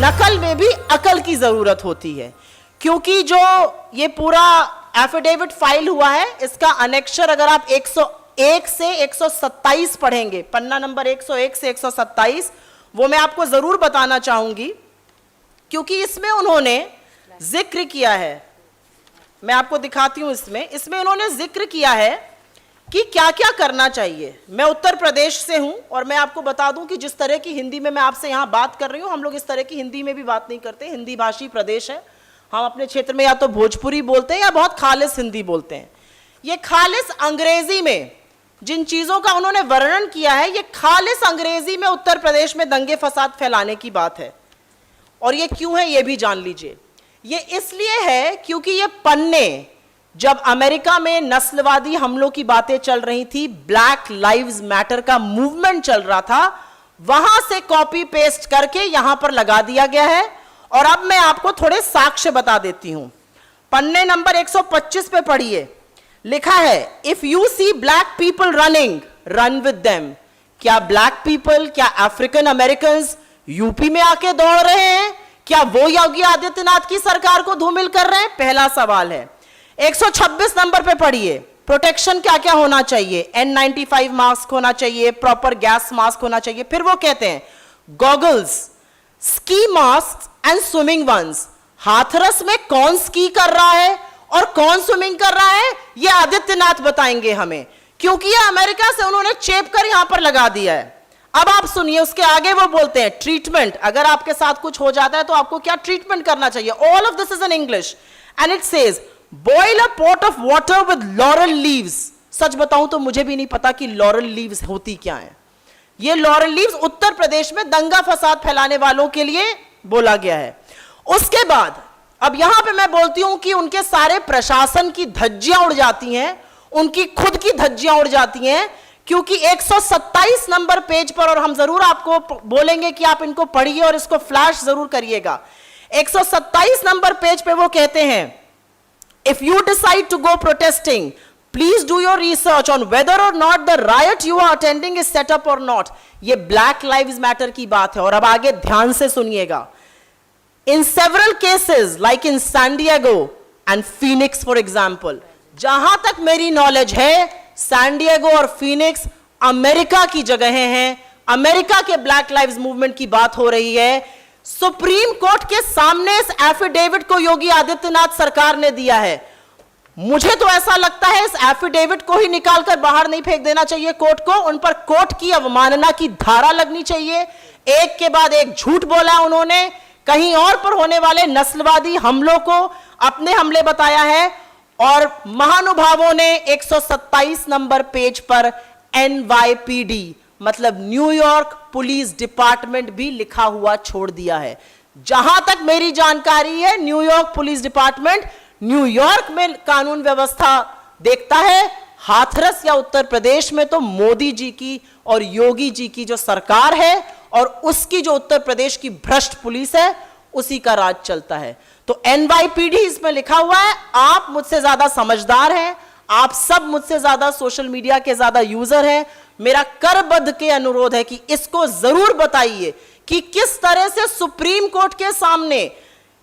नकल में भी अकल की जरूरत होती है, क्योंकि जो ये पूरा एफिडेविट फाइल हुआ है, इसका अनेक्शर अगर आप 101 से 127 पढ़ेंगे, पन्ना नंबर 101 से 127, वो मैं आपको जरूर बताना चाहूंगी, क्योंकि इसमें उन्होंने जिक्र किया है, मैं आपको दिखाती हूं। इसमें उन्होंने जिक्र किया है कि क्या क्या करना चाहिए। मैं उत्तर प्रदेश से हूं और मैं आपको बता दूं कि जिस तरह की हिंदी में मैं आपसे यहां बात कर रही हूं, हम लोग इस तरह की हिंदी में भी बात नहीं करते। हिंदी भाषी प्रदेश है, हम अपने क्षेत्र में या तो भोजपुरी बोलते हैं या बहुत खालिस हिंदी बोलते हैं। ये खालिस अंग्रेजी में जिन चीजों का उन्होंने वर्णन किया है, ये खालिस अंग्रेजी में उत्तर प्रदेश में दंगे फसाद फैलाने की बात है। और ये क्यों है ये भी जान लीजिए। ये इसलिए है क्योंकि ये पन्ने जब अमेरिका में नस्लवादी हमलों की बातें चल रही थी, ब्लैक लाइव्स मैटर का मूवमेंट चल रहा था, वहां से कॉपी पेस्ट करके यहां पर लगा दिया गया है। और अब मैं आपको थोड़े साक्ष्य बता देती हूं। पन्ने नंबर 125 पे पढ़िए, लिखा है if you see black people running run with them. क्या ब्लैक पीपल, क्या अफ्रीकन अमेरिकन यूपी में आके दौड़ रहे हैं? क्या वो योगी आदित्यनाथ की सरकार को धूमिल कर रहे हैं? पहला सवाल है। 126 नंबर पे पढ़िए, प्रोटेक्शन क्या क्या होना चाहिए। N95 मास्क होना चाहिए, प्रॉपर गैस मास्क होना चाहिए। फिर वो कहते हैं goggles, ski mask and swimming ones. Hathras में कौन स्की कर रहा है और कौन स्विमिंग कर रहा है, ये आदित्यनाथ बताएंगे हमें, क्योंकि ये अमेरिका से उन्होंने चेप कर यहां पर लगा दिया है। अब आप सुनिए, उसके आगे वो बोलते हैं ट्रीटमेंट, अगर आपके साथ कुछ हो जाता है तो आपको क्या ट्रीटमेंट करना चाहिए। All of this is in English and it says boil a pot of water with laurel leaves. सच बताऊं तो मुझे भी नहीं पता कि लॉरल लीव्स होती क्या है। ये लॉरल लीव्स उत्तर प्रदेश में दंगा फसाद फैलाने वालों के लिए बोला गया है। उसके बाद अब यहां पे मैं बोलती हूं कि उनके सारे प्रशासन की धज्जियां उड़ जाती हैं, उनकी खुद की धज्जियां उड़ जाती हैं, क्योंकि 127 नंबर पेज पर, और हम जरूर आपको बोलेंगे कि आप इनको पढ़िए और इसको फ्लैश जरूर करिएगा। 127 नंबर पेज पे वो कहते हैं if you decide to go protesting please do your research on whether or not the riot you are attending is set up or not. ये ब्लैक लाइव्स मैटर की बात है। और अब आगे ध्यान से सुनिएगा। In several cases like in San Diego and Phoenix for example, जहां तक मेरी नॉलेज है सैन डिएगो और फीनिक्स अमेरिका की जगहें हैं, अमेरिका के ब्लैक लाइव्स मूवमेंट की बात हो रही है। सुप्रीम कोर्ट के सामने इस एफिडेविट को योगी आदित्यनाथ सरकार ने दिया है। मुझे तो ऐसा लगता है इस एफिडेविट को ही निकालकर बाहर नहीं फेंक देना चाहिए कोर्ट को, उन पर कोर्ट की अवमानना की धारा लगनी चाहिए। एक के बाद एक झूठ बोला उन्होंने, कहीं और पर होने वाले नस्लवादी हमलों को अपने हमले बताया है, और महानुभावों ने 127 नंबर पेज पर NYPD मतलब न्यूयॉर्क पुलिस डिपार्टमेंट भी लिखा हुआ छोड़ दिया है। जहां तक मेरी जानकारी है न्यूयॉर्क पुलिस डिपार्टमेंट न्यूयॉर्क में कानून व्यवस्था देखता है। हाथरस या उत्तर प्रदेश में तो मोदी जी की और योगी जी की जो सरकार है और उसकी जो उत्तर प्रदेश की भ्रष्ट पुलिस है, उसी का राज चलता है। तो NYPD इसमें लिखा हुआ है। आप मुझसे ज्यादा समझदार हैं, आप सब मुझसे ज्यादा सोशल मीडिया के ज्यादा यूजर हैं। मेरा करबद्ध के अनुरोध है कि इसको जरूर बताइए कि किस तरह से सुप्रीम कोर्ट के सामने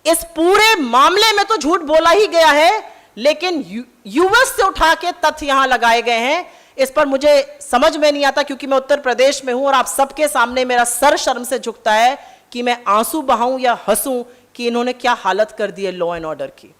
इस पूरे मामले में तो झूठ बोला ही गया है, लेकिन यूएस से उठा के तथ्य यहां लगाए गए हैं। इस पर मुझे समझ में नहीं आता, क्योंकि मैं उत्तर प्रदेश में हूं और आप सबके सामने मेरा सर शर्म से झुकता है कि मैं आंसू बहाऊं या हंसूं कि इन्होंने क्या हालत कर दी है लॉ एंड ऑर्डर की।